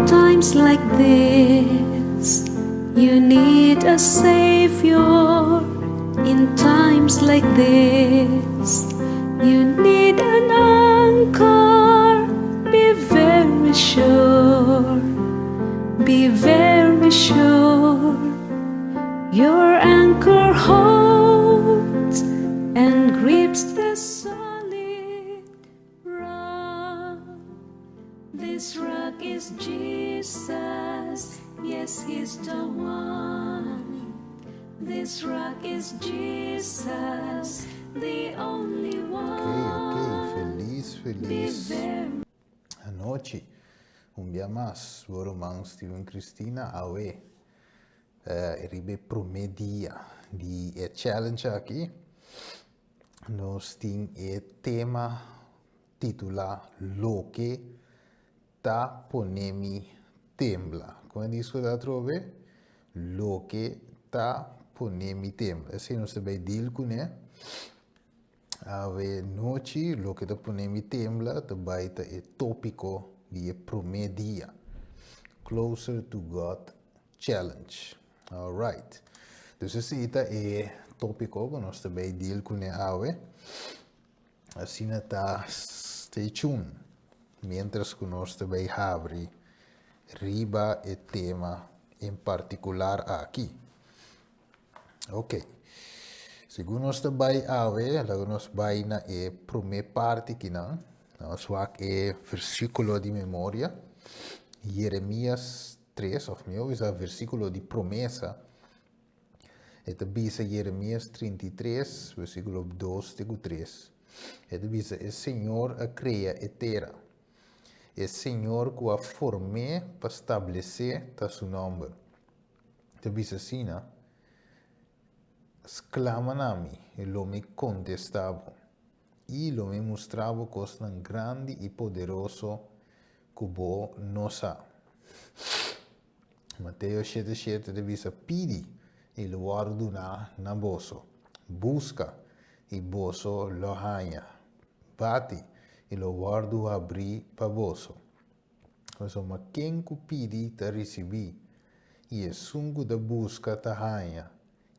times like this, you need a savior. In times like this, you need an anchor. Be very sure, be very sure. Your anchor holds and grips the solid rock. This rock is Jesus, yes, He's the one. This rock is Jesus, the only one. Feliz anoche. Un dia mais, vorumang Steven Cristina awe. Ribe promedia di challenge aqui. Nós tem tema titula Lo que ta ponemi tembla. Quando isso da trove? Lo que ta ponemi tembla. Assim nós também deal com né? Ave noite, lo que ta ponemi tembla, também é tópico de promedia. Closer to God Challenge. Alright. Dus esse é tópico que nós também deal com né? Ave. Assim tá stay tuned. Mientras que nós também abre riba e tema em particular aqui. Ok. Segundo nós também ave, lá nós vai na primeira parte que não. Nós vamos versículo de memória. Jeremias 3, of meu, é o versículo de promessa. Это bisa Jeremias 33, versículo 2 e 3. Это bisa, o Senhor a cria e terra. É o Senhor que a formé para estabelecer seu nome. Então, bisa assim, né? Exclama na mim, e lo me contestava. E lo me mostrava coisa grande e poderoso que bo nossa. Mateus 7:7 te bisa, pidi e lo guarduna na boso. Busca e boso lo hanya. Bati e lo guardo abri pa boso. Ma quem que pidi ta recebi. E é sungo da busca ta hanya.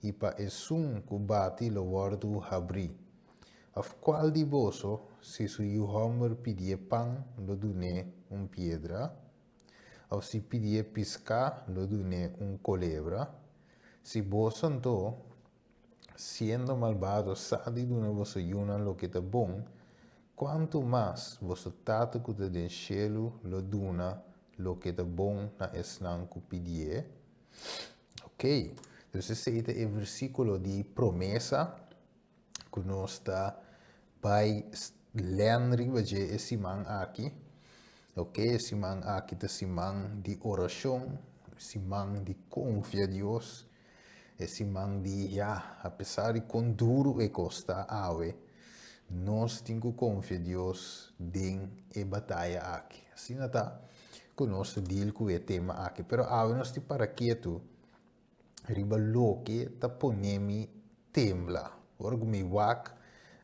E pa é sungo bati lo guardo abri. Of qual di boso, se su yu homer pidi pão, lo dune piedra. Ou se pidi piscar, lo dune culebra. Si vos anto, siendo malvado, sadi d'una vossa yuna lo che te bon, quanto mais vosso tato que te den cielo lo duna lo che te bon na esnan cu pidie. Ok, então esse é o versículo de promessa que nós está vai ler esse man aqui. Ok, esse man aqui é esse man de oração, esse man de confia em Deus. Esse man di, apesar de quão duro é costa ave, nós temos que confiar em Deus em a batalha aqui. Assim está, que nós deal com o tema aqui. Pero ave nós te para quieto, riba lo que ta ponemi tembla. Ora mi wak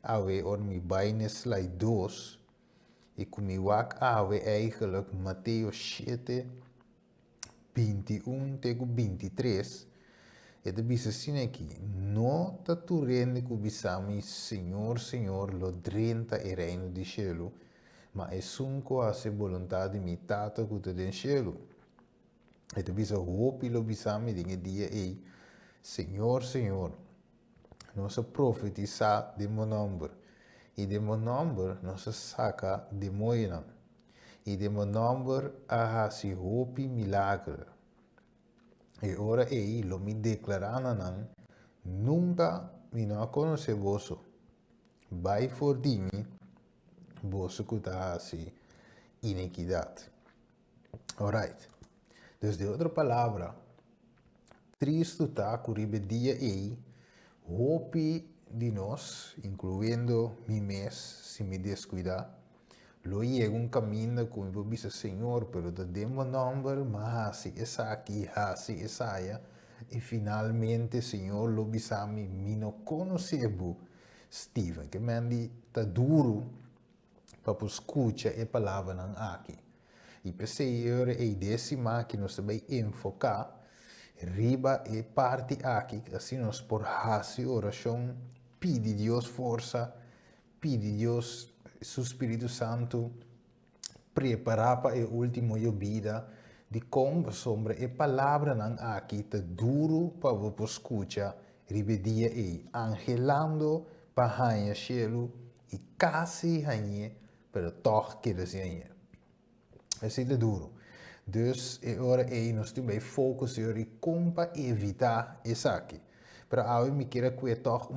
ave, ora mi baine slide 2, e com mi wak ave eigenlijk Mateus 7, 21 tegen 23, e de bisa assim aqui, não está tu rende que bisami Senhor, Senhor, lo drenta e reino de cielo, mas é sunco a se vontade mi tata que te den cielo. E de bisa hopi lo bisami dinge dia ei, Senhor, Senhor, nossa profetiza de meu nome, e de meu nome nossa saca de moina, e de meu nome a se hopi milagre. E ora ei lo mi declarana nunca mi no conosce vosso. Vai for dimi vosso kutasi iniquidade. Alright. Desde outra palavra, Cristo está curibe dia ei, hopi de nós, incluindo mi mes, se me descuidar, lo llega un camino como eu disse, Senhor, pero te demos nombre, mas assim, essa aqui, assim, essa aí, e finalmente, Senhor, lo bisami, me não conhecebo, Steven, que me tá duro para escutar a palavra aqui. E pensei ora e décima que nós também enfocar riba e parte aqui, assim nós por hacer oração, pede Deus força, pede Deus seu Espírito Santo preparar para o último vida de como sobre a palavra não aqui tá duro para você escutar ribedia e angelando para hanha cielo e quase hanha para toch que desenha assim de duro dus é hora aí nós temos foco sobre como evitar isso aqui para a me queira que toch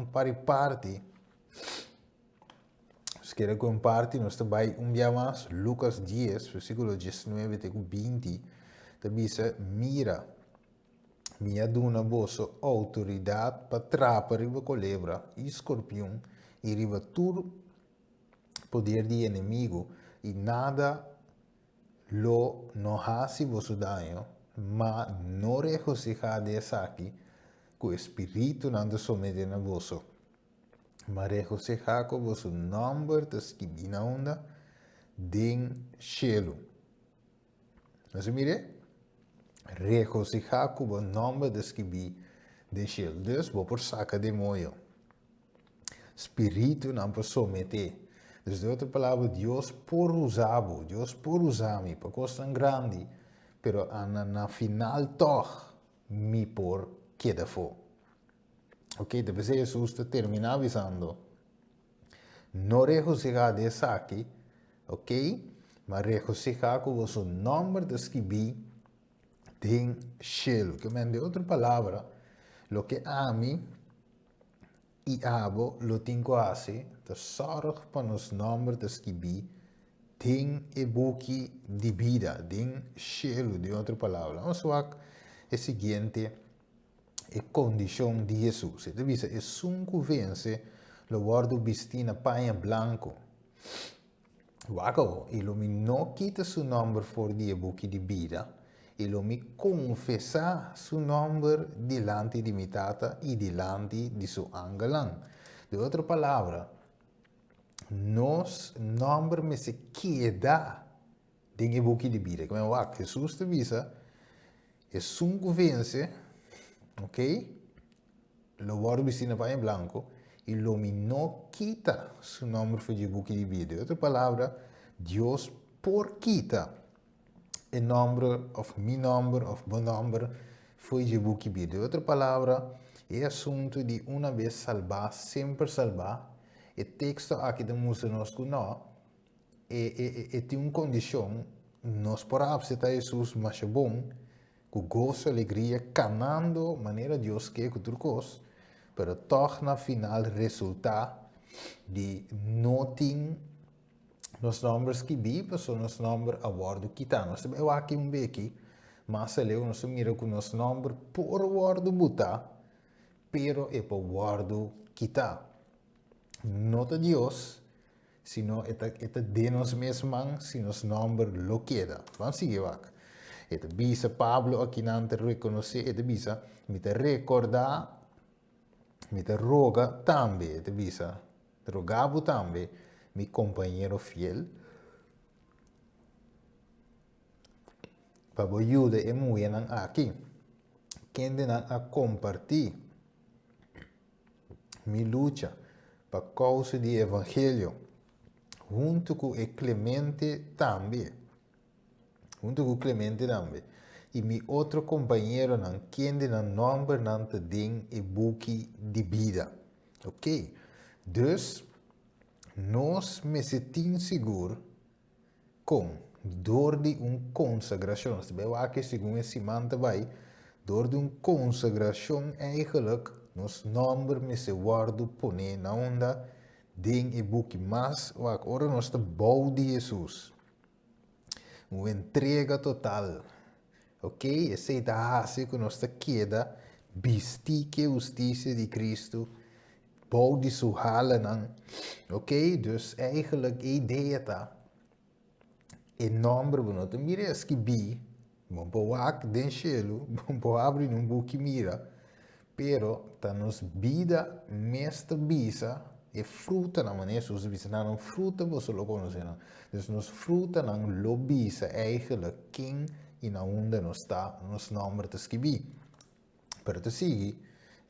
parte se quer compartilhar, nós também dia mais, Lucas 10, versículo 19 até 20, também diz, mira, minha duna bosso autoridade para trapar riba culebra, escorpião, e riba tudo poder de inimigo, e nada lo não hace vosso dano, mas não regocijar dessa aqui, que o Espírito não te somete na vosso. Maar regocijar com vosso nome te escrever na onda den cielo. Mas mire, regocijar com o nome te escrever den cielo. Dus, vou por saca de moio. Espírito não por someter. Dus, de outra palavra, Deus por usar-me, Deus por usar-me, para coisa grande, pero na final toch, me por queda for. Ok, depois Jesus termina avisando. Não regocijar dessa aqui, ok? Mas regocijar com o vosso nome de escrever tem cielo. Que de outra palavra, lo que ami e abo, lo tenho a fazer, de sorg para os nomes de escrever tem e buque de vida, tem cielo, de outra palavra. Vamos ver o seguinte. E condição de Jesus. Você vê, é sunco vence, lo guardo vestina paia blanco. Wago, e lo me não quita seu nome for die book de vida, e lo me confessa seu nome delante de mitata e delante de seu angelan. De outra palavra, nos nome me se queda em book de vida. Como é que Jesus te visa, é sunco vence, ok? Lo guardo vestido para em branco e lo me não quita seu nome foi de book de vida. Outra palavra, Deus por quita o nome of mi nome of bom nome foi de book de vida. Outra palavra, é assunto de uma vez salvar, sempre salvar. E texto aqui da música nós que não tem uma condição, nós podemos aceitar Jesus, mas é bom com gozo, alegria, canando maneira Deus quer que tudo coisa, pero toch na final resulta de noting nos nomes que bíblia são nos nomes a bordo que está. Nós também aqui beque, mas ali nós mira com nos nomes por bordo buta, pero é por bordo que está. Nota Deus, sino é de nós mesmos, se nos nomes lo queda. Vamos seguir aqui. E bisa Pablo aqui não te reconhecer, e bisa me te recordar, me te roga também, e bisa rogavo também, meu companheiro fiel, para a ajuda e mulher aqui, quem de a compartilhar minha luta para a causa do evangelho, junto com o Clemente também. Junto com Clemente também. E meu outro companheiro não quende na nome não te den e buque de vida. Ok? Dus, nós me sentimos seguros com dor de consagração. Se bem que segundo esse manto vai, dor de consagração eigenlijk, nos nome me se guardo pone na onda den e buque. Mas, agora nós estamos bom de Jesus. Uma entrega total, ok? Aceita assim que nós queda, vestir que a justiça de Cristo, bouw de sua hala não, ok? Dus eigenlijk a ideia tá, em nome do nós mira que bi, bom poak den cielo, bom po abrir um book mira, pero tá nos vida mesta bisa, E fruta na maneira zoals we zeggen, nou fruta we zullen kunnen zeggen. Dus nos fruta nan lobby is eigenlijk king in a onda nos sta nos nummer te scrivi. Per te sigi,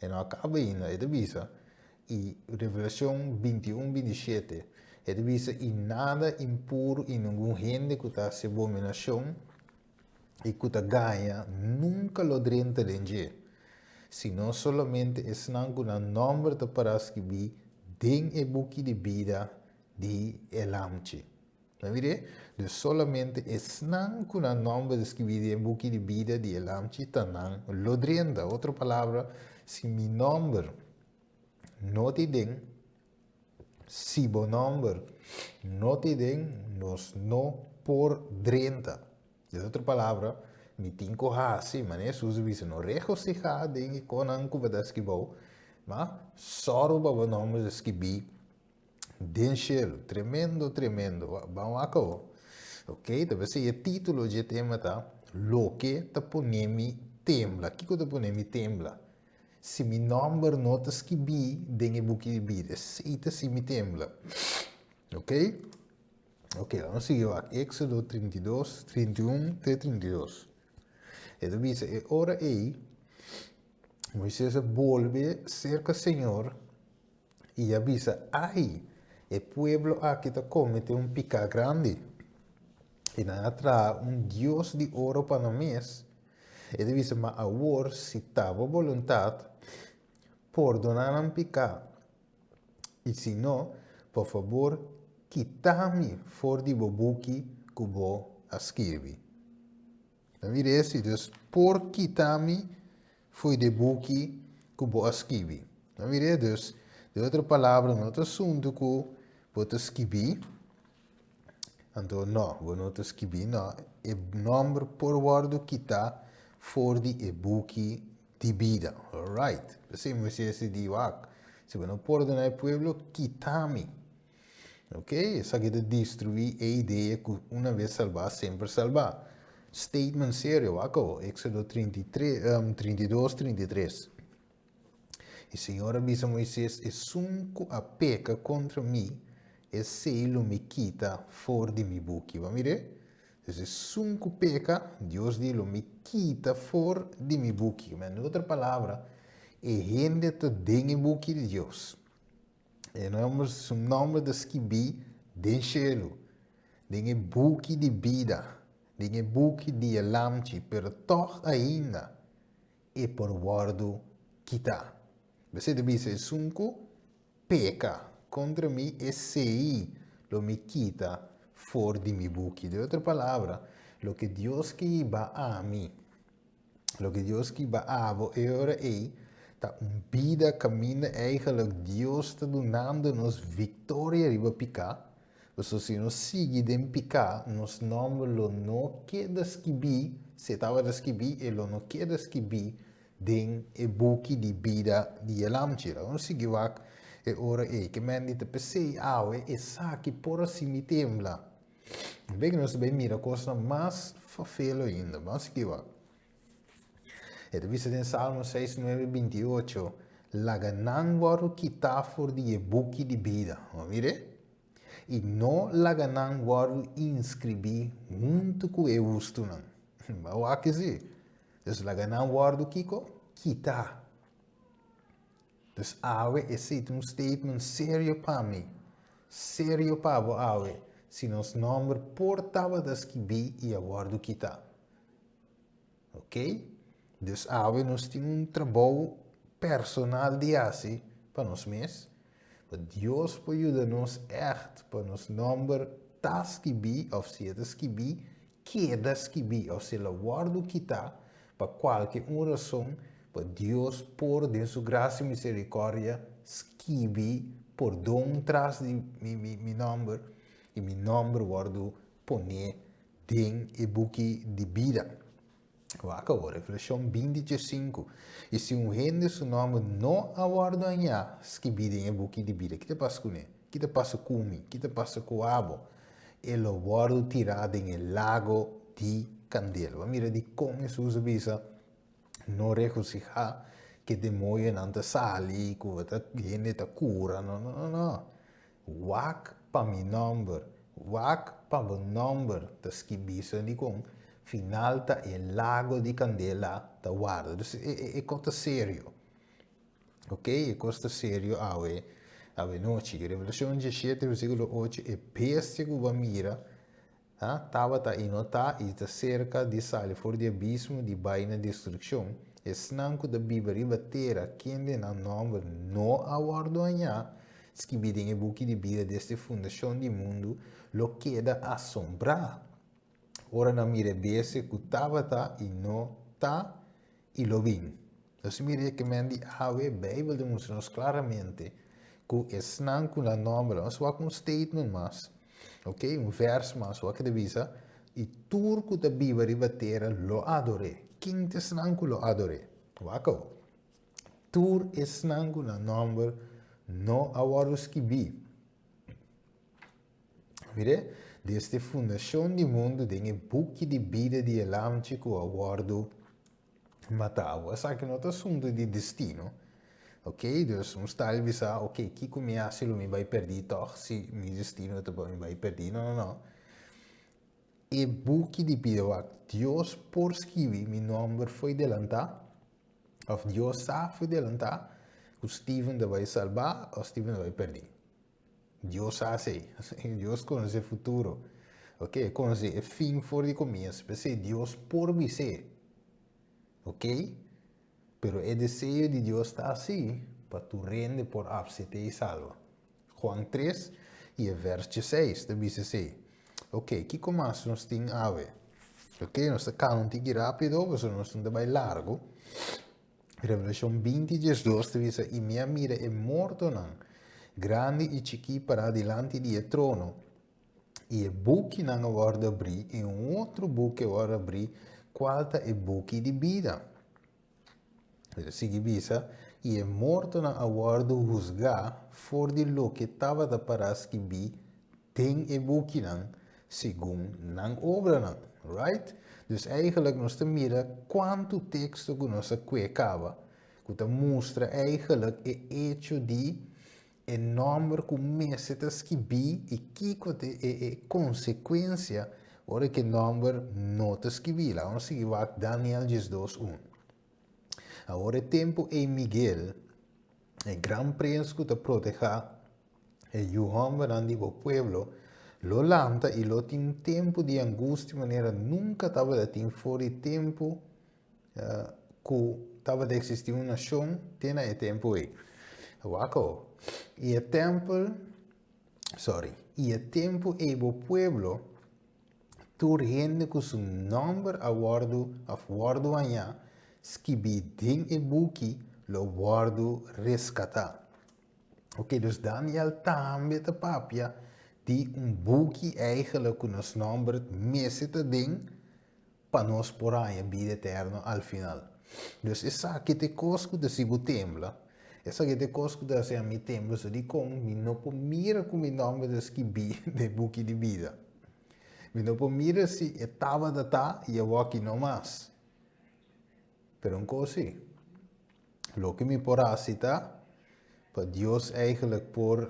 e no acaba in e visa, e Revelación 21-27, e visa e nada impuro in nenhum gente que está se abominação e que está ganha nunca lo drenta denge, sino solamente es nan con a nombre de para scrivi den e buki de vida di elamci. ¿No mire? Dus solamente es nan con a nombre de scrivi en buki de vida di elamci tanan lo drenta. Otra palabra, si mi nombre no te den, si bo nombre no te den, nos no por drenta. De otra palabra, mi tinko ha si, mané suzu vise no rejo si ha dengi konan kubada skibou, ma soro ba nombre de skibi den shelo, tremendo, tremendo, vamos acá. Ok, deve ser o título de tema tá, lo que te ponemi tembla, que te ponemi tembla. Se mi number não te skibi, dengi buki de bide, seita se mi tembla. Ok? Ok, vamos seguir aqui. Éxodo 32, 31 até 32. Ele diz, e ora aí, Moisés volve cerca do Senhor e avisa, ai, o pueblo aqui está cometendo pecado grande. E não traz Deus de ouro para nós. Ele diz, mas agora, se estava vontade, perdonar um pecado. E se não, por favor, quita-me fora de bobuki que vou escrever. Não vira esse, dus, por quita-me foi de buki que vou escrever. Não vira, dus, de outra palavra, no outro assunto que vou escrever, então, não, vou não escrever, não. O nome por word quita fora de buki de vida. Alright. Assim, Moisés diz, se você não perdonar o povo, quita-me. Ok? Isso aqui de destruir a ideia que uma vez salvar, sempre salvar. Statement sério, aqui, Éxodo 32, 33. E o Senhor avisa a Moisés, e sunco a peca contra mim, e se lo me quita fora de mi buki. Vamos ver? Então, sunco peca, Deus diz, lo me quita fora de mi buki. Mas, em outra palavra, e gente te dengue buki de Deus. E nós, o nome de escrever, den cielo, dengue buki de vida, dengue buki de elamci, per toch ainda, e por guardo quita. Você deve dizer, sunco peca contra mim e sei lo me quita fora de mi buki. De outra palavra, lo que Deus que va a mim, lo que Deus que va a vo, e ora ei, tá vida caminha eigenlijk Deus está dando-nos vitória riba picar. Então, se nós seguimos picar, nos nome lo não queda esquibi, se estava a esquibi, e lo não queda esquibi, den e buki de vida de elamci. Vamos seguir aqui, e ora que men dit pensei, e saque por assim me tembla. Bem que nós bem mira coisa mais fafelo ainda. Vamos seguir aqui. E dice in Salmo 6, 9, 28, la ganan waru kita for di buki di vida. Mire? E no la ganan waru inscribi junto com e ustunan. Ma o aqui sim. Dus la ganan waru kiko kita. Dus awe esse statement sério para mim. Sério para o awe. Se nos nome portava das kibi e a waru kita. Ok? Dus nós temos trabalho personal de assim para nós mesmos. Mas Deus pode ajudar-nos echt para nos number tas que bi, ou se das que bi, quedas que bi, ou se la guardo que tá, para qualquer razão, para Deus por de sua graça e misericórdia, skibi por dom tras de mi number, e mi number guardo pone den e buki de vida. Acabou, reflexão 25. E se gente seu nome não aguarda anhá, que bidem é buki de vida. Que te passa com ele? Que te passa com mim? Que te passa com o abo? Ele guarda tirado em lago de Candela. Mira de como isso usa visa, não reconhece che de moie non te sali, che te viene te cura, no. Wak pa mi number, wak pa mi number, te schibisa di con, final ta e lago di candela ta guarda, dus è cosa serio, ok? È cosa serio, ave noci, Revelazione 17, versículo 8, e bestia che va mira, tava ta inota e ta cerca di sali fuori di abismo di baina destruzione, e snanco da biberi batera, kende na number no aguardo agna, schibiding e buchi di vida deste fundazione di mundo, lo queda assombra. Ora na mire bese kutava ta inota e lo vin. Dus mi recommendo ave Bijbel demonstramos claramente que es nan com a nombre, nós vamos um statement mas, ok? Um verso mas, o que devisa e turco da Bíblia ribatera lo adore. Quem te nan com lo adore? Wako. Tur es nan com a nombre no awarus que bi. Mire, desde fundação do mundo tem buque de vida de elamche que o aguardo matava. Essa que não é assunto de destino. Ok? Dus ons style bisa, ok, que começa lo me vai perder, toch? Se meu destino te me vai perder, não. E buque de vida, Deus por escrever, meu nome foi delantar, ou Deus sabe foi delantar, que Steven te vai salvar, ou Steven te vai perder. Deus sabe, Deus conhece o futuro. Ok? Conhece o fim for de começo, porque Deus por me ser. Ok? Pero el deseo de Dios está así, para tu rende por absete y salva. Juan 3 y el verso 6, te dice así. Ok, ¿qué comienza nos tiene ave? Ok, nos counting rápido, pues nos tiene muy largo. Revelación 20, 2 te dice, y mi mira è morto nan, grande y chiqui para delante di trono. E il buchi nan guarda abri, e un altro buchi guarda abri, qualta e buchi di vida. Sigue bisa, e é morto na aguardo juzgar for de lo que estava da paras que bi tem e buki nan, segundo nan obra nan, right? Dus eigenlijk nós te mira quanto texto que nós kwekava, que te mostra eigenlijk e hecho de e número que meses que bi e que é consequência ora que número notas que bi, lá vamos seguir Daniel 2:1. Agora é tempo em Miguel, o grande príncipe que te proteja, e Johan verandi o pueblo, lo lanta e lo tem tempo de angústia de maneira nunca estava de ter fora tempo que estava de existir uma nação, tem é tempo aí. Waco. E o tempo e o pueblo, tu rende com seu nome aguardo amanhã, skibi ding e buki lo guardo rescata. Ok, dus Daniel também te papia die buki eigenlijk con ons nummer mesita ding para nós por aí vida eterno al final. Dus essa que te cosco de sibu tembla. Essa que te cosco de se a mi tembla so di com mi no po mira com mi nome de skibi de buki de vida. Mi no po mira si etava da ta e eu aqui no mais. Pero een così, lo que mi por cita, para Dios eigenlijk por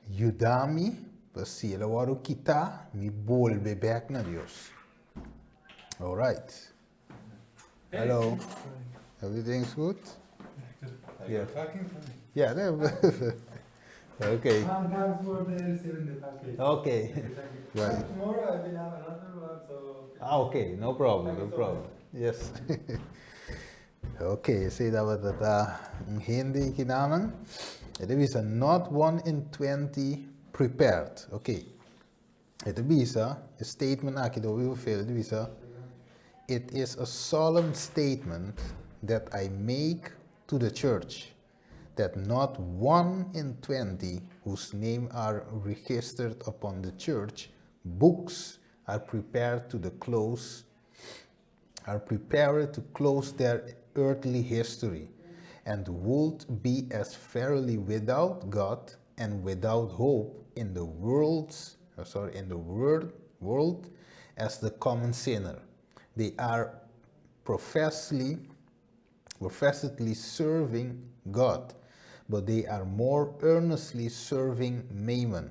ayudarme, para si el waro kita, mi volve back na Dios. All right. Hello. Everything's good? Yeah. Yeah. Okay. Okay. Right. Tomorrow I will have another one, so. Okay. No problem. Yes. Okay, say dat we dat een hindi gedaan. Het is not 1 in 20 prepared. Okay. Het is een statement it is a solemn statement that I make to the church that not 1 in 20 whose name are registered upon the church books are prepared to close their earthly history, and would be as verily without God and without hope in the world as the common sinner. They are professedly professedly serving God, but they are more earnestly serving Mammon.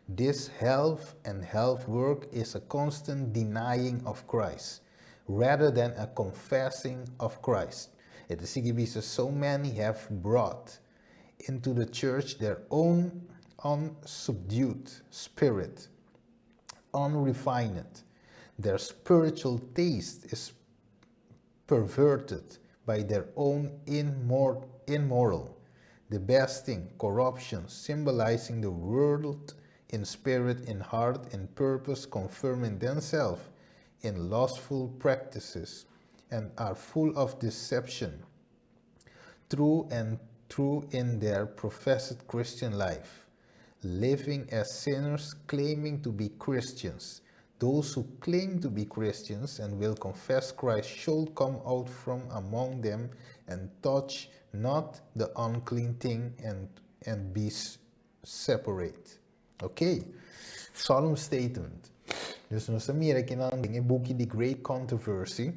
This health and health work is a constant denying of Christ, rather than a confessing of Christ. It is because so many have brought into the church their own unsubdued spirit, unrefined. Their spiritual taste is perverted by their own immoral, debasing corruption, symbolizing the world in spirit, in heart, in purpose, confirming themselves in lustful practices, and are full of deception, true in their professed Christian life, living as sinners, claiming to be Christians. Those who claim to be Christians and will confess Christ should come out from among them and touch not the unclean thing and be separate. Ok? Solemn statement. Dus nós mira aqui na book The Great Controversy,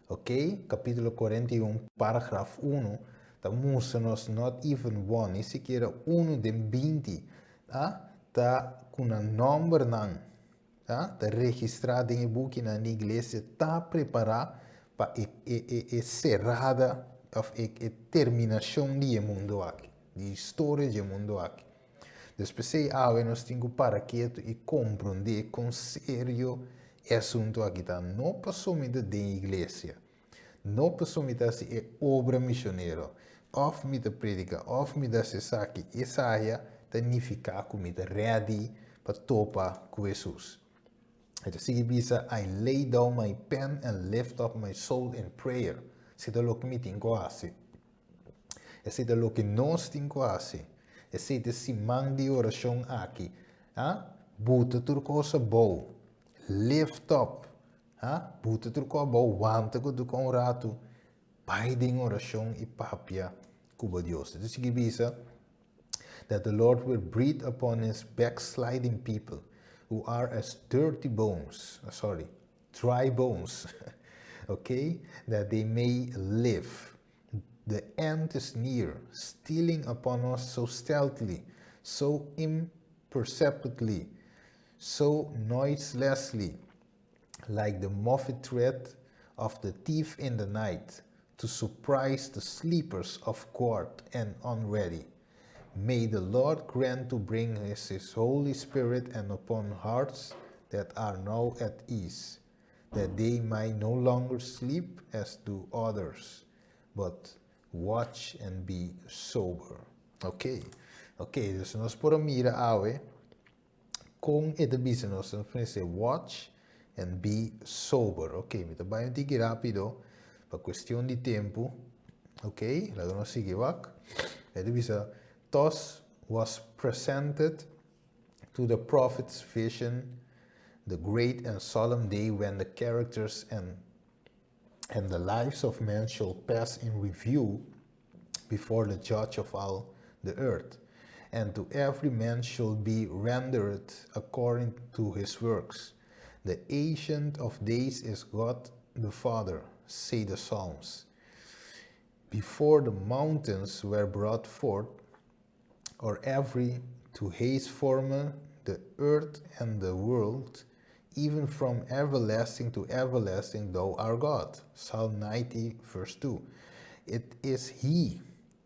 ok? Capítulo 41, parágrafo 1, estamos not even one, ni siquiera uno de 20, tá com um número não, tá registrado em book na igreja, tá preparado para a cerrada of a terminação de mundo aqui, de história de mundo aqui. Depois nós temos para quieto e compreender com sério o assunto aqui, tá? Não passou muito da igreja, não passou muito da obra missionária, of me da predica, of me da sesaki, essa área significa como ready para topar com Jesus. Então, se bisa, I lay down my pen and lift up my soul in prayer. Se é o que me tem quase. Se é o que nós temos quase. Se é simang de oração aqui. Buta tur cosa boa. Lift up. Buta tur cosa boa. Wanta ko tu com rato. Pai de oração e papia cuba Deus. Então, se bisa, that the Lord will breathe upon his backsliding people, who are as dry bones, okay, that they may live. The end is near, stealing upon us so stealthily, so imperceptibly, so noiselessly, like the muffled tread of the thief in the night, to surprise the sleepers of court and unready. May the Lord grant to bring his Holy Spirit and upon hearts that are now at ease, that they might no longer sleep as do others, but watch and be sober. Ok, dus nós podemos mirar awe com esta business, nós podemos dizer watch and be sober. Ok, me trabalho um tique rápido, para questão de tempo. Ok, lago nós seguir back. Esta business, thus was presented to the prophet's vision the great and solemn day when the characters and the lives of men shall pass in review before the judge of all the earth, and to every man shall be rendered according to his works. The Ancient of Days is God the Father, say the Psalms. Before the mountains were brought forth, or every to his former, the earth and the world, even from everlasting to everlasting, thou art God. Psalm 90, verse 2. It is he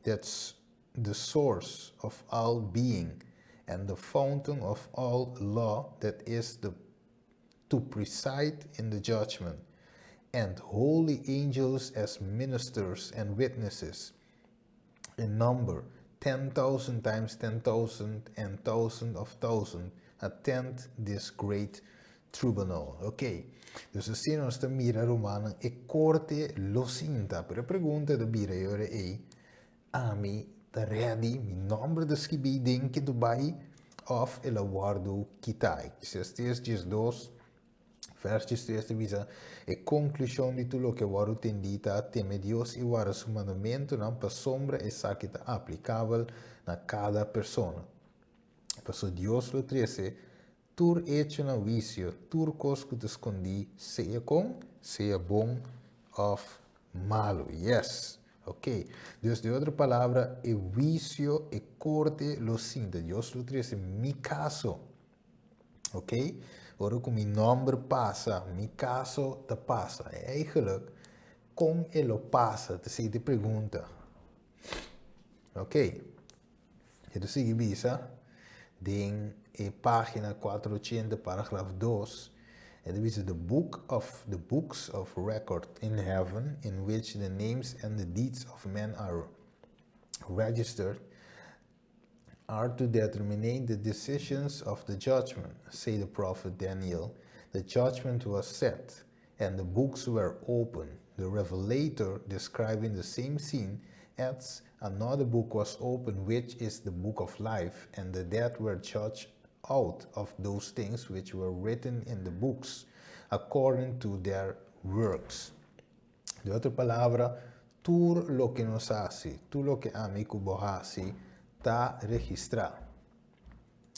that's the source of all being and the fountain of all law, that is to preside in the judgment, and holy angels as ministers and witnesses, in number 10,000 times 10,000 and thousand of thousand, attend this great tribunal. Ok, dus assim nós estamos mira romana e corte lo sinta. Per pergunta da bira ore e ami da ready mi nombre de scribi denke Dubai of el aguardo Kitai. Se estes dias 2 versos 3 visa e conclusão de tudo que waru tendita teme Deus e waru su mandamento não para sombra e sakita aplicável na cada persona. Passo Deus lo 13 tur hecho na vicio, tur cos que te escondi, seja com, seja bom of malo. Yes. Ok. Dus de otra palabra, el juicio y corte lo siente. Dios lo dice en mi caso. Ok? Hoor ook mijn nombre pasa, mi caso te pasa. Eigenlijk, kom e lo pasa, te si te pregunta. Ok? Então, sigue bisa, in página 480, paragraf 2, and this is the books of record in heaven, in which the names and the deeds of men are registered, are to determine the decisions of the judgment, say the prophet Daniel. The judgment was set, and the books were opened. The revelator, describing the same scene, adds, another book was opened, which is the book of life, and the dead were judged out of those things which were written in the books, according to their works. De otra palabra, tú lo que nos hace, tú lo que a mí cubo hace, está registrado.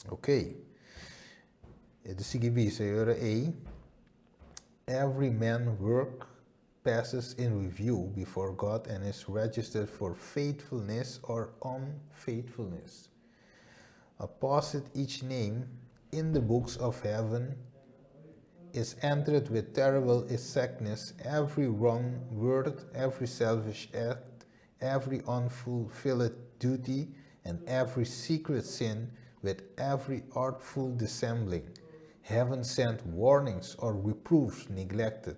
Ok. Het is gegeven, every man's work passes in review before God and is registered for faithfulness or unfaithfulness. Opposite each name in the books of heaven is entered with terrible exactness every wrong word, every selfish act, every unfulfilled duty, and every secret sin with every artful dissembling. Heaven sent warnings or reproofs neglected,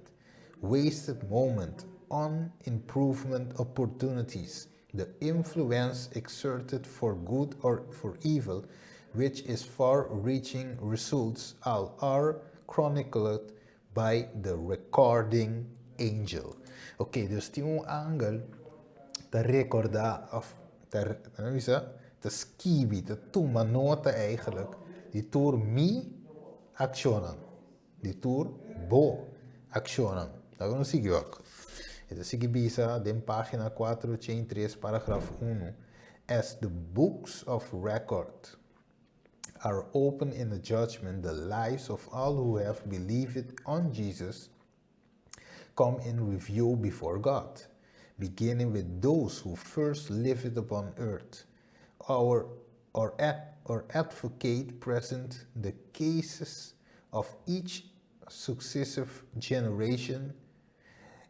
wasted moment, on-improvement opportunities, the influence exerted for good or for evil, which is far-reaching results, all are chronicled by the recording angel. Ok, dus die angel te recordar, of te scrivi, te toma nota eigenlijk, die toer mi accionan, die toer bo accionan. Dat non si ook. Het is bisa den pagina 483 paragraf 1. As the books of record are open in the judgment, the lives of all who have believed on Jesus come in review before God, beginning with those who first lived upon earth. Our advocate present the cases of each successive generation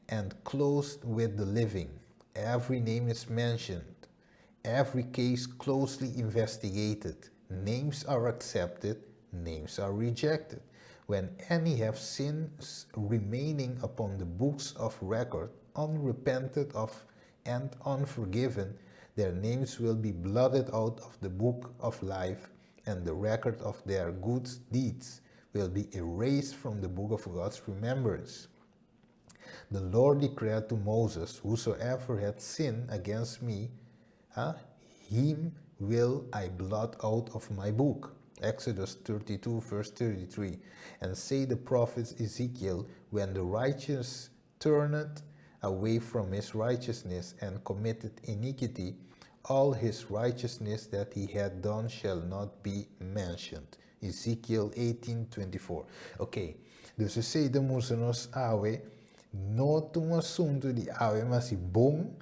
and closed with the living. Every name is mentioned, every case closely investigated. Names are accepted, names are rejected. When any have sins remaining upon the books of record, unrepented of and unforgiven, their names will be blotted out of the book of life, and the record of their good deeds will be erased from the book of God's remembrance. The Lord declared to Moses, whosoever had sinned against me, him will I blot out of my book. Exodus 32, verse 33. And say the prophet Ezekiel, when the righteous turneth away from his righteousness and committed iniquity, all his righteousness that he had done shall not be mentioned. Ezekiel 18:24. Ok, dus we zeiden moesten ons awe, no um assunto de awe, mas bom,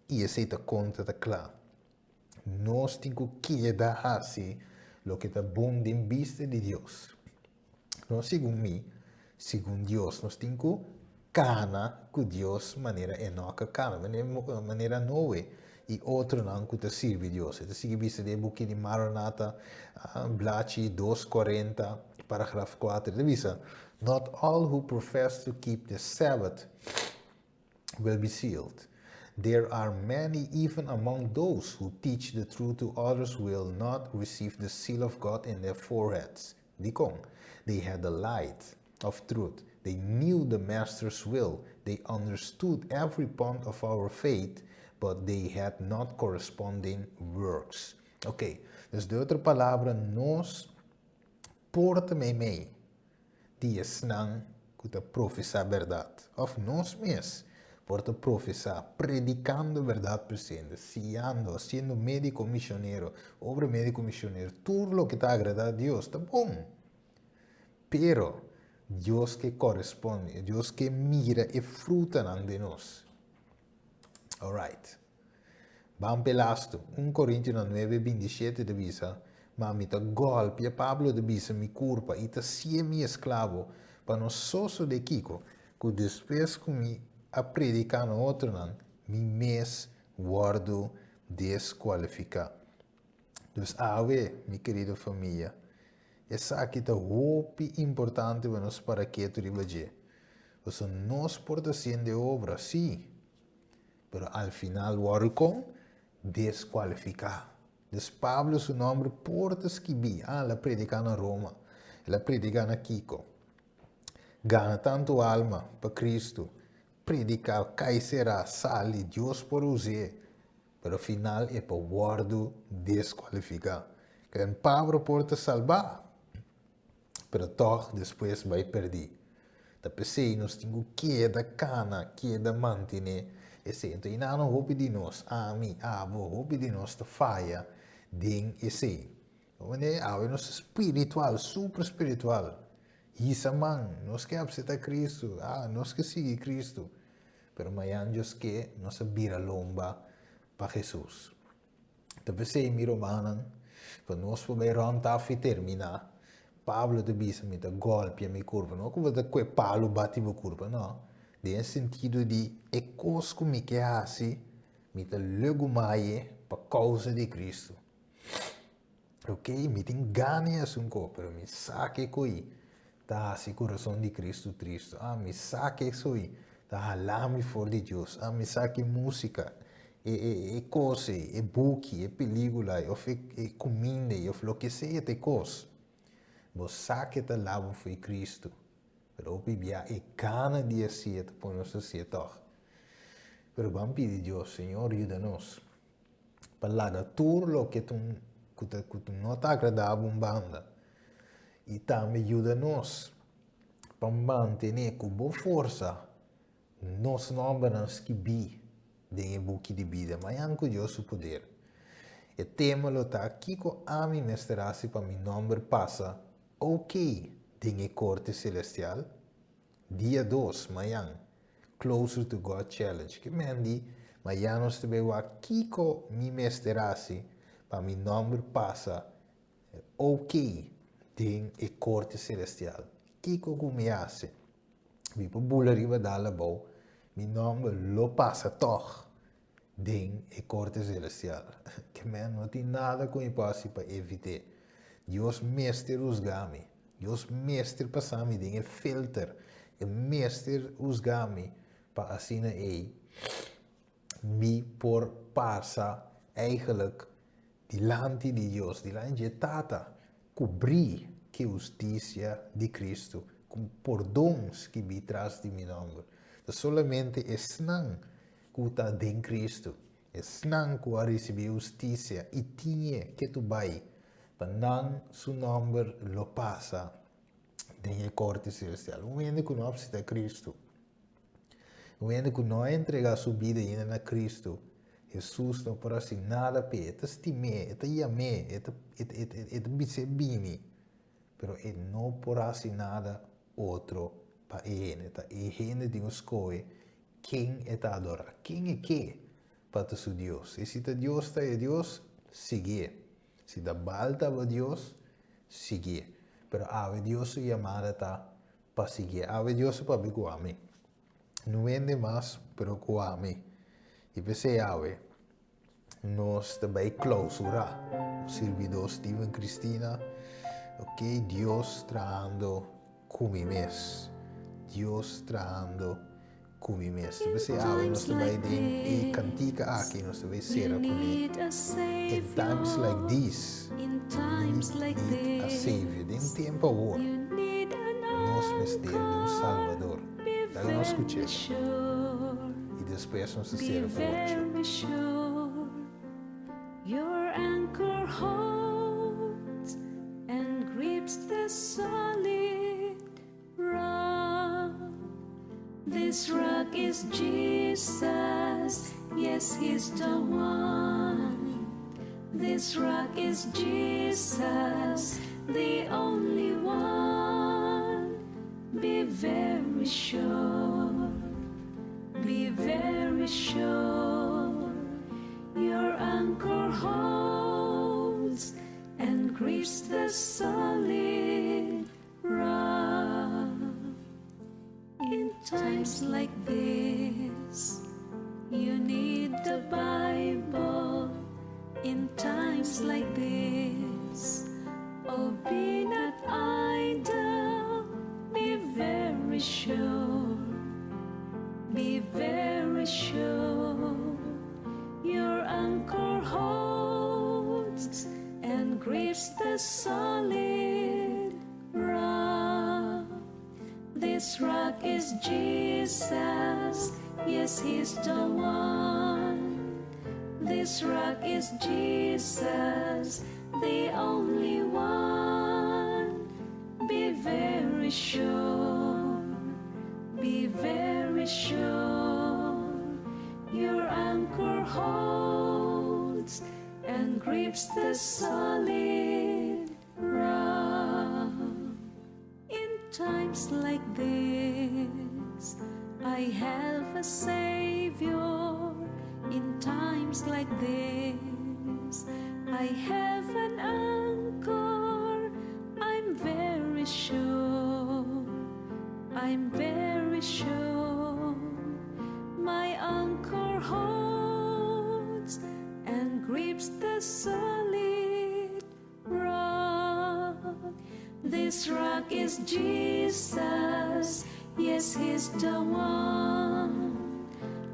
e aceita conta da klaar. Nós temos que dar assim lo que está bom de vista de Deus. Não segundo mim, segundo Deus, nós temos que cana com Deus maneira enoca cana, maneira noe e outro não que te serve Deus. Então se vista de book de Maranatha, Blachi 2:40, paragraf 4, de visa. Not all who profess to keep the Sabbath will be sealed. There are many, even among those who teach the truth to others, who will not receive the seal of God in their foreheads. They had the light of truth. They knew the Master's will. They understood every point of our faith, but they had not corresponding works. Ok, dus de outra palavra, nós porta mee, die is nang kuta professar verdade. Of nós mesmos. Porta professar, predicando verdade presente, siendo médico misionero, obra médico misionero, todo lo que te agrada a Dios, está bom. Pero, Dios que corresponde, Dios que mira e fruta de nós. Alright. Van pelasto, 1 Corintios 9:27 de bisa, ma mi ta golpe Pablo de bisa mi curpa e ta sia mi esclavo, para não sosso de Kiko, que depois que me a predicar no outro não, mi mes guardo desqualificar. Dus ave, mi querida família, essa aqui tá muito importante para nós para que tu ribaje. Você nós porta de obra, sim, pero al final warco desqualificar. Dus Pablo su nome porta esquibi, la predica na Roma, la predica na Kiko. Gana tanto alma para Cristo, predica cai será, sali, Deus por usar, pero final é para guardo desqualificar. Que Pablo porta salvar, pero toch depois vai perder. Da pensei, nós temos que da cana, que da manter, e sento, e não roupe de nós, vou roupe de nós, da falha, den esse. É nosso espiritual, super espiritual. Isso, man, nós que aceitar Cristo, nós que seguir Cristo, pero amanhã Deus que nós vira lomba para Jesus. Da pensei, mi romana, para nós poder rontar e terminar. Pablo de bisa me dá golpe a minha curva, não como da que Paulo bate a curva, não. De sentido de é coisa que me quer assim, me dá logo mais para causa de Cristo. Ok, me tem ganas um pouco, pero me saque coi, tá assim coração de Cristo triste. Me saque isso aí, tá halame for de Deus. Me saque música, coisa, book, película, comida, o que seja de coisa. Você que está lá foi Cristo, pero bibia e cana dia siete por nossa sociedade. Pero vamos pedir a Deus, Senhor, ajuda-nos. Para lá da turlo que tu não está agradável banda. E também ajuda-nos para manter com boa força nosso nome nos que bi de book de vida, mas anche Deus o poder. E temelo está aqui com a minha mestrasi para meu nome passa. Ok, tem corte celestial. Dia 2, amanhã, Closer to God Challenge. Que me andi, amanhã nós também aqui com mi mesterasi para mi nome passa. Ok, tem corte celestial. Kiko come hace. Mi pobula riva dalla bow. Mi nome lo passa toch. Tem corte celestial. Que me não tem nada com passe para evitar. Deus mestre usgami. Deus mestre passami ding e filter. E mestre usgami para assim me por passa eigenlijk diante de Deus, diante de Tata, cobrir que justiça de Cristo, com perdões que me traz de meu nome. Solamente é snang que está em Cristo, é snang que a receber justiça e tinha que tu vai. Não seu nome lo passa em corte celestial. O momento que nós precisamos de Cristo, o momento que nós entregamos sua vida ainda a Cristo, Jesus não pode assim nada para ele. Ele estima, ele ama, ele me bem, mas ele não pode assim nada outro para ele. Ele tem que escolher quem ele adora, quem é que para seu Deus. E se Deus está é Deus, siga. Se da balta a Deus, sigue. Pero a Deus su llamada está para seguir. A Deus para beguame. Não vende mais, pero guame. E pensei, nós também clausura. O servidor Steven Cristina, ok? Deus traando comimes. Deus traando comimes. Pensei, nós também tem cantica aqui, nós também será com ele. In times like this, we need a Savior. Em tempo agora, nós precisamos de Salvador. Daí nós escutamos. E depois nós seremos fortes. Your anchor holds and grips the solid rock. This rock is Jesus. Yes, He's the one. This rock is Jesus, the only one. Be very sure, be very sure. grips the solid rock. In times like this, you need the Bible. In times like this, oh, be not idle, be very sure, be very sure. Your anchor holds and grips the solid rock. This rock is Jesus, yes, He's the one. This rock is Jesus, the only one. Be very sure, be very sure. Your anchor holds and grips the solid rock. In times like this, I have a Savior. In times like this, I have an anchor. I'm very sure, I'm very sure. My anchor holds and grips the solid rock. This rock is Jesus, yes, He's the one.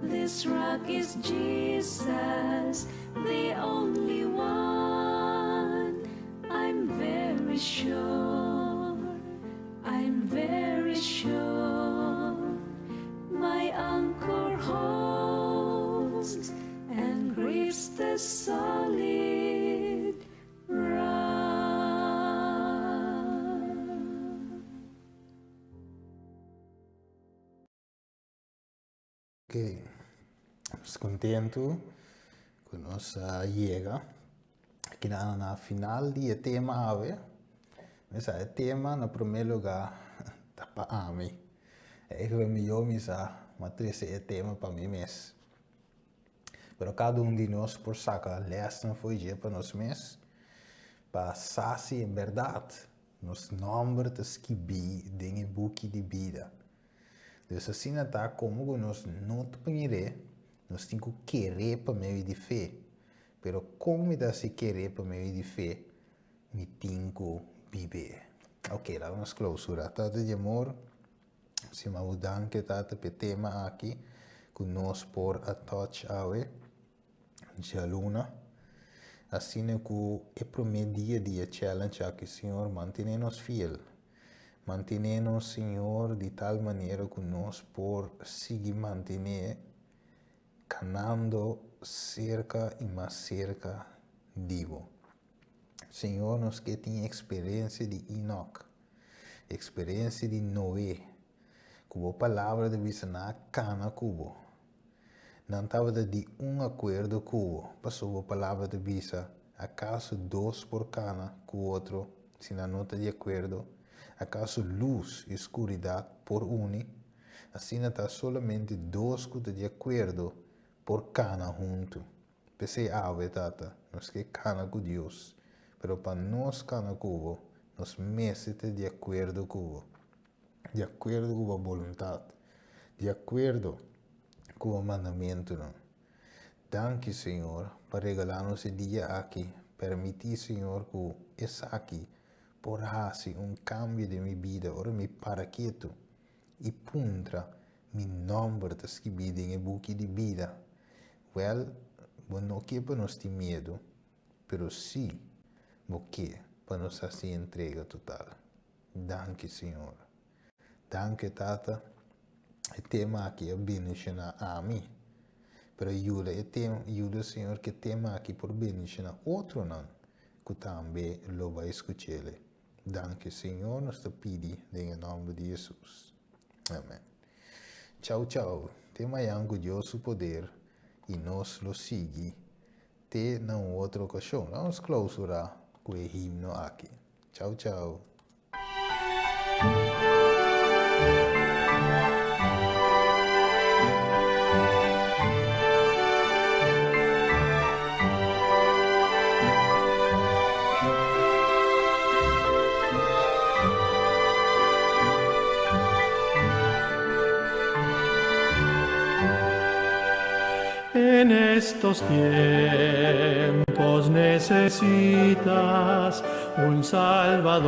This rock is Jesus, the only one. I'm very sure, I'm very sure. My anchor holds and grips the solid rock. Ok, estamos contentos com nossa chega aqui na final do tema ave. Mas o tema, no primeiro lugar, está para mim. É que eu melhor matriz é tema para mim mesmo. Mas cada de nós por sacar lesson foi dia para nós mesmos. Para saber em verdade, nos nomes de escrever em book de vida. Então, assim está como nós não te nós temos que querer para meio de fé. Mas como dá se querer para meio de fé, me tenho que viver. Ok, lá vamos clausura. Tata de amor, se me danke tata pe tema aqui, que nós por a touch awe, de aluna. Assim que é primeiro dia challenge aqui, Senhor, mantenha-nos fiel. Mantenha-nos, Senhor, de tal maneira que nós por seguir manter caminhando cerca e mais cerca de Deus. Senhor, nós que tem experiência de Enoch, experiência de Noé, que a palavra de vida na cana cubo. Não estava de acordo com passou a palavra de vida, acaso dois por cana, com o outro, se não está de acordo, acaso luz e escuridão por assim está somente dois que estão de acordo por cana junto. Pensei, tata, nós que cana com Deus, pero para nós cana com nós mesmos de acordo com a vontade, de acordo com o mandamento. Não. Danke, Senhor, por regalar-nos esse dia aqui. Permitir, Senhor, que esse aqui por fazer cambio de minha vida, ora me para quieto e puntra meu nome está escrito em book de vida. Well, não que para nós ter medo, pero sim, porque para nós fazer entrega total. Danke, Senhor. Danke, Tata. O tema aqui é bendicionar a mim. Pero ajuda, Senhor, que tema aqui por bendicionar outro não, que também lo vai escutar. Danke, Senhor, nós te pedimos em nome de Jesus. Amém. Tchau, tchau. Tema yango Deus o poder e nós lo sigue. Até na outra ocasião. Vamos clausurar com o himno aqui. Tchau, tchau. En estos tiempos necesitas un Salvador,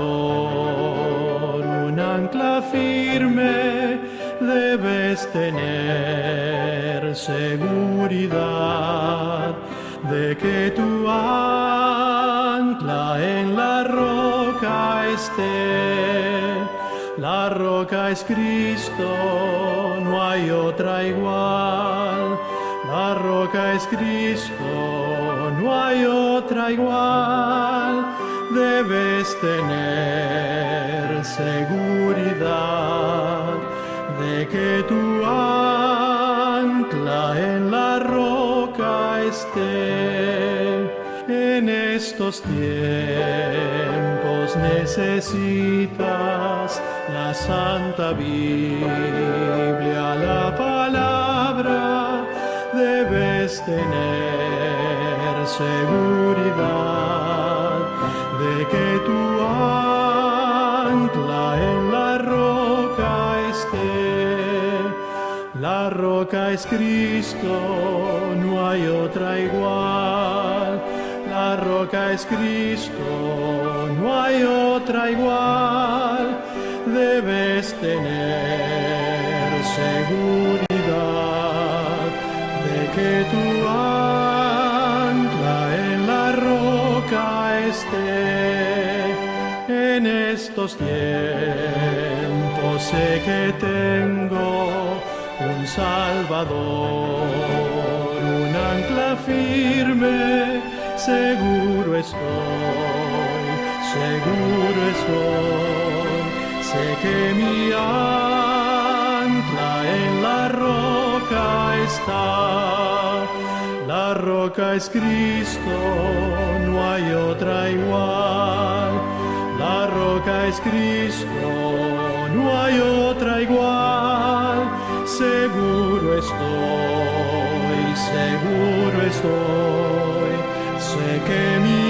un ancla firme, debes tener seguridad de que tu ancla en la roca esté. La roca es Cristo, no hay otra igual. La roca es Cristo, no hay otra igual. Debes tener seguridad de que tu ancla en la roca esté. En estos tiempos necesitas la Santa Biblia, la palabra. Debes tener seguridad de que tu ancla en la roca esté. La roca es Cristo, no hay otra igual. La roca es Cristo, no hay otra igual. Debes tener seguridad de que tu ancla en la roca esté. En estos tiempos sé que tengo un Salvador, un ancla firme. Seguro estoy, sé que mi ancla en la roca está. La roca es Cristo, no hay otra igual. La roca es Cristo, no hay otra igual. Seguro estoy, sé que mi